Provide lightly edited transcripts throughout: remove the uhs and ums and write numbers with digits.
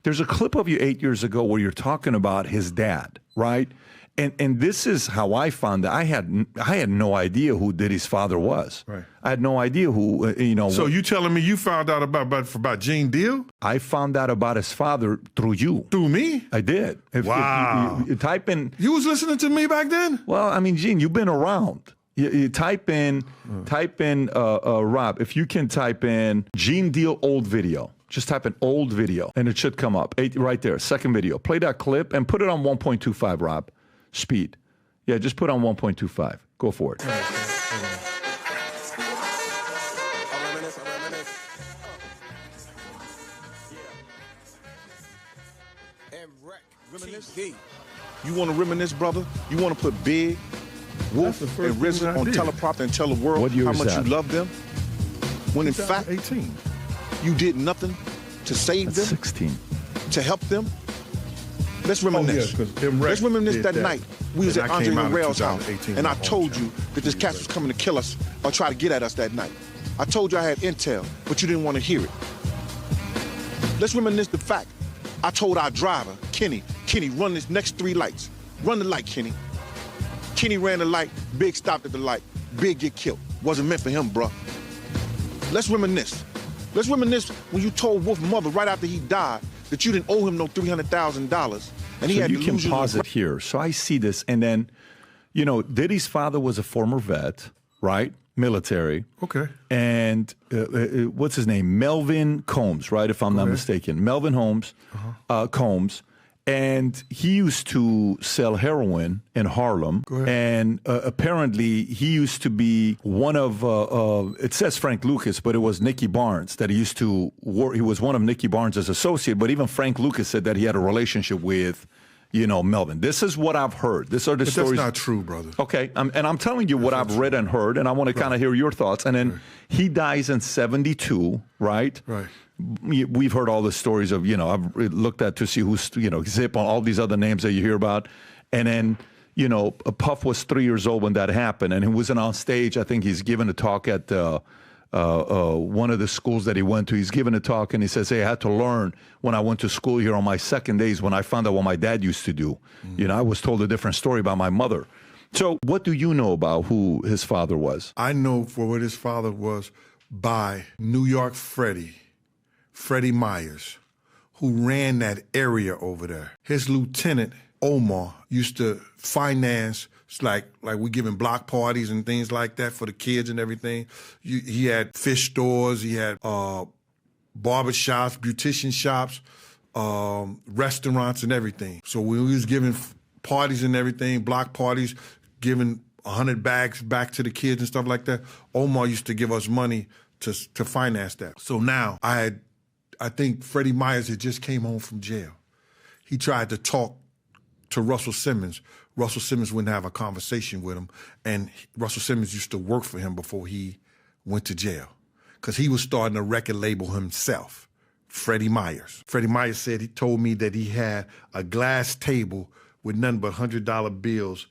There's a clip of you 8 years ago where you're talking about his dad, right? And this is how I found out. I had no idea who Diddy's father was. Right. I had no idea who, So you telling me you found out about Gene Deal? I found out about his father through you. Through me? I did. Wow. If you type in. You was listening to me back then? Well, I mean, Gene, you've been around. You type in, Rob, if you can type in Gene Deal old video. Just type in old video, and it should come up. Right there, second video. Play that clip and put it on 1.25, Rob. Speed. Yeah, just put on 1.25. Go for it. Reminisce? You want to reminisce, brother? You want to put Big, Wolf, and RZA on teleprompter and tell the world how much you love them? When in fact, 18. You did nothing to save them? 16. To help them? Let's reminisce. Let's reminisce that night. We was at Andre Harrell's house, and I told you that this cat was coming to kill us or try to get at us that night. I told you I had intel, but you didn't want to hear it. Let's reminisce the fact I told our driver, Kenny, run this next 3 lights. Run the light, Kenny. Kenny ran the light, Big stopped at the light. Big get killed. Wasn't meant for him, bruh. Let's reminisce. Let's reminisce when you told Wolf's mother right after he died that you didn't owe him no $300,000. And he had to lose. You can pause it here. So I see this, and then, Diddy's father was a former vet, right? Military. Okay. And what's his name? Melvin Combs, right? If I'm not mistaken. Melvin Combs. And he used to sell heroin in Harlem. And apparently he used to be one of, it says Frank Lucas, but it was Nicky Barnes that he used to work. He was one of Nicky Barnes' associate, but even Frank Lucas said that he had a relationship with, Melvin. This is what I've heard. These are the stories. That's not true, brother. Okay. And I'm telling you what I've read and heard, and I want to kind of hear your thoughts. And then he dies in 72, right? Right. We've heard all the stories of, I've looked at to see who's, Zip on all these other names that you hear about. And then, Puff was 3 years old when that happened. And he wasn't on stage. I think he's given a talk at one of the schools that he went to. He's given a talk and he says, hey, I had to learn when I went to school here on my second days when I found out what my dad used to do. I was told a different story about my mother. So what do you know about who his father was? I know for what his father was by New York Freddie Myers, who ran that area over there. His lieutenant, Omar, used to finance, like we giving block parties and things like that for the kids and everything. He had fish stores, he had barber shops, beautician shops, restaurants and everything. So when we was giving parties and everything, block parties, giving 100 bags back to the kids and stuff like that, Omar used to give us money to finance that. So now I think Freddie Myers had just came home from jail. He tried to talk to Russell Simmons. Russell Simmons wouldn't have a conversation with him. And Russell Simmons used to work for him before he went to jail because he was starting a record label himself, Freddie Myers. Freddie Myers said, he told me that he had a glass table with nothing but $100 bills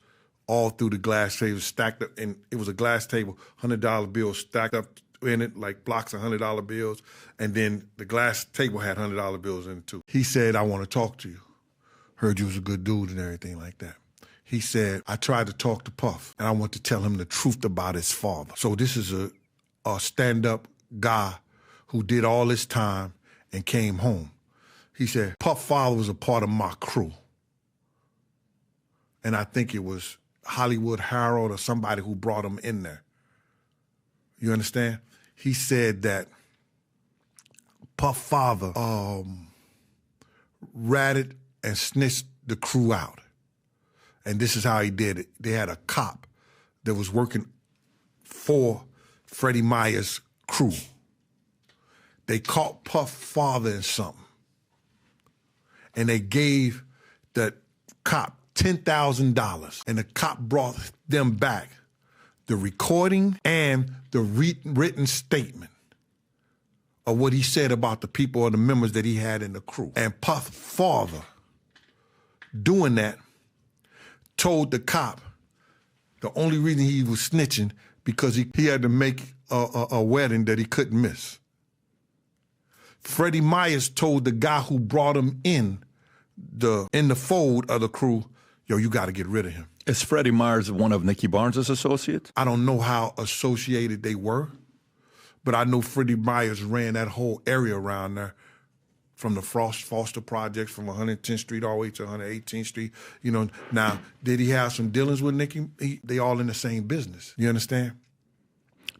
all through the glass table stacked up. And it was a glass table, $100 bills stacked up in it, like blocks of $100 bills, and then the glass table had $100 bills in it too. He said, I want to talk to you. Heard you was a good dude and everything like that. He said, I tried to talk to Puff, and I want to tell him the truth about his father. So this is a stand-up guy who did all this time and came home. He said, Puff's father was a part of my crew. And I think it was Hollywood Harold or somebody who brought him in there. You understand? He said that Puff's father ratted and snitched the crew out. And this is how he did it. They had a cop that was working for Freddie Myers' crew. They caught Puff's father in something. And they gave the cop $10,000. And the cop brought them back the recording and the written statement of what he said about the people or the members that he had in the crew. And Puff's father, doing that, told the cop the only reason he was snitching because he had to make a wedding that he couldn't miss. Freddie Myers told the guy who brought him in the fold of the crew, yo, you got to get rid of him. Is Freddie Myers one of Nicky Barnes' associates? I don't know how associated they were, but I know Freddie Myers ran that whole area around there, from the Foster Projects, from 110th Street all the way to 118th Street. You know, now, did he have some dealings with Nicky? They all in the same business. You understand?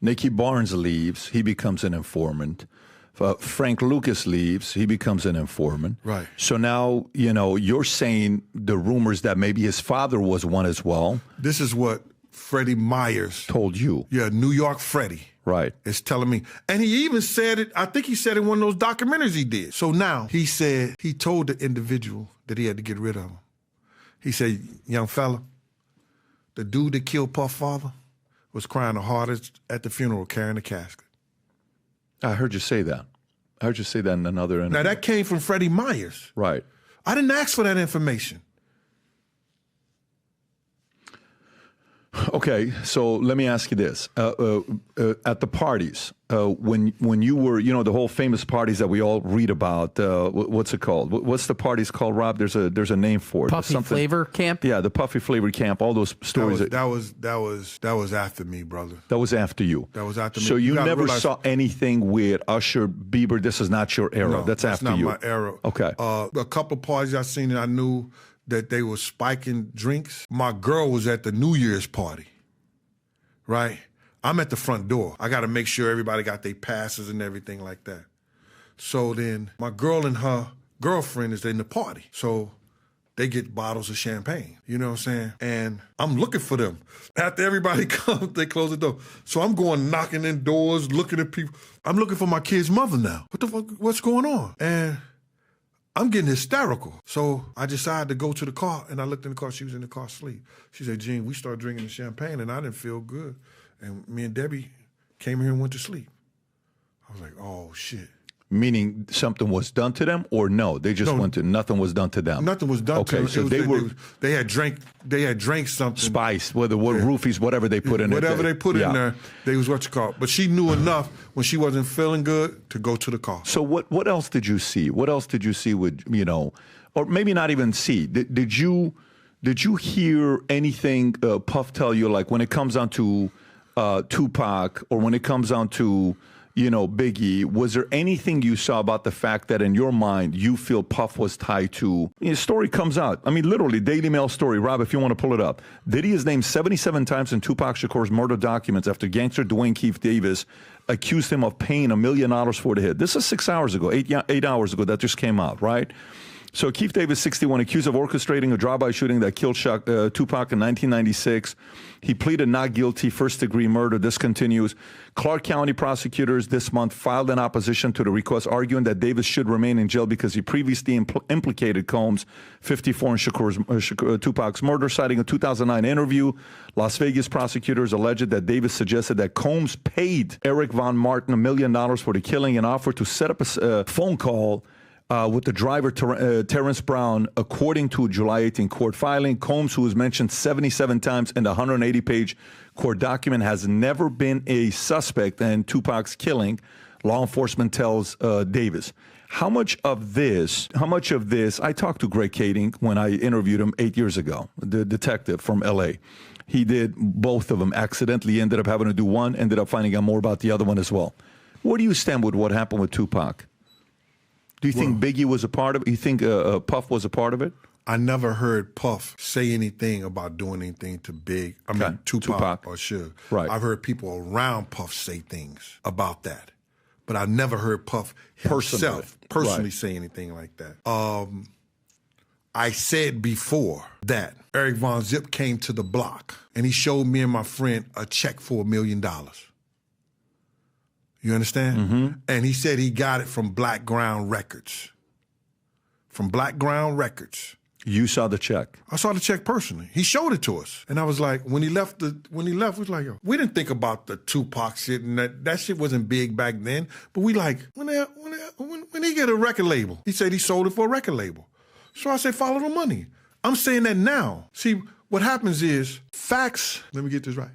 Nicky Barnes leaves. He becomes an informant. Frank Lucas leaves. He becomes an informant. Right. So now, you know, you're saying the rumors that maybe his father was one as well. This is what Freddie Myers told you. Yeah, New York Freddie. Right. Is telling me. And he even said it, I think he said it in one of those documentaries he did. So now he said, he told the individual that he had to get rid of him. He said, young fella, the dude that killed Puff's father was crying the hardest at the funeral carrying the casket. I heard you say that. I heard you say that in another interview. Now that came from Freddie Myers. Right. I didn't ask for that information. Okay, so let me ask you this: at the parties, when you were, you know, the whole famous parties that we all read about, what's it called? What's the parties called, Rob? There's a name for it. Puffy Flavor Camp. Yeah, the Puffy Flavor Camp. All those stories. That was after me, brother. That was after you. That was after me. So you never saw anything with Usher, Bieber. This is not your era. No, that's after not you. my era. Okay. A couple parties I seen and I knew that they were spiking drinks. My girl was at the New Year's party, right? I'm at the front door. I got to make sure everybody got their passes and everything like that. So then my girl and her girlfriend is in the party. So they get bottles of champagne, you know what I'm saying? And I'm looking for them. After everybody comes, they close the door. So I'm going knocking in doors, looking at people. I'm looking for my kid's mother now. What the fuck, what's going on? And I'm getting hysterical. So I decided to go to the car, and I looked in the car. She was in the car asleep. She said, Gene, we started drinking the champagne, and I didn't feel good. And me and Debbie came here and went to sleep. I was like, oh, shit. Meaning something was done to them, or no? They just went to, nothing was done to them? Nothing was done to them. Okay, so they had drank something. Spice, whether roofies, whatever they put in there. Whatever they put in there, they was what you call. But she knew enough when she wasn't feeling good to go to the car. So what else did you see? What else did you see with, you know, or maybe not even see? Did you hear anything Puff tell you, like when it comes down to Tupac, or when it comes down to, you know, Biggie? Was there anything you saw about the fact that in your mind you feel Puff was tied to? The story comes out. I mean, literally, Daily Mail story. Rob, if you want to pull it up. Diddy is named 77 times in Tupac Shakur's murder documents after gangster Dwayne Keith Davis accused him of paying $1 million for the hit. This is 6 hours ago, 8 hours ago that just came out, right? So Keith Davis, 61, accused of orchestrating a drive-by shooting that killed Tupac in 1996. He pleaded not guilty, first-degree murder. This continues. Clark County prosecutors this month filed an opposition to the request, arguing that Davis should remain in jail because he previously implicated Combs, 54, in Tupac's murder. Citing a 2009 interview, Las Vegas prosecutors alleged that Davis suggested that Combs paid Eric Von Martin $1 million for the killing and offered to set up a phone call with the driver, Terrence Brown. According to a July 18 court filing, Combs, who was mentioned 77 times in the 180-page court document, has never been a suspect in Tupac's killing, law enforcement tells Davis. How much of this, I talked to Greg Kading when I interviewed him 8 years ago, the detective from L.A. He did both of them, accidentally ended up having to do one, ended up finding out more about the other one as well. Where do you stand with what happened with Tupac? Do you think Biggie was a part of it? You think Puff was a part of it? I never heard Puff say anything about doing anything to Tupac or Suge. Right. I've heard people around Puff say things about that, but I never heard Puff himself personally say anything like that. I said before that Eric Von Zip came to the block and he showed me and my friend a check for $1 million. You understand? Mm-hmm. And he said he got it from Black Ground Records. From Black Ground Records. You saw the check? I saw the check personally. He showed it to us. And I was like, when he left, we was like, yo, we didn't think about the Tupac shit, and that shit wasn't big back then. But we like, when he get a record label? He said he sold it for a record label. So I said, follow the money. I'm saying that now. See, what happens is facts, let me get this right.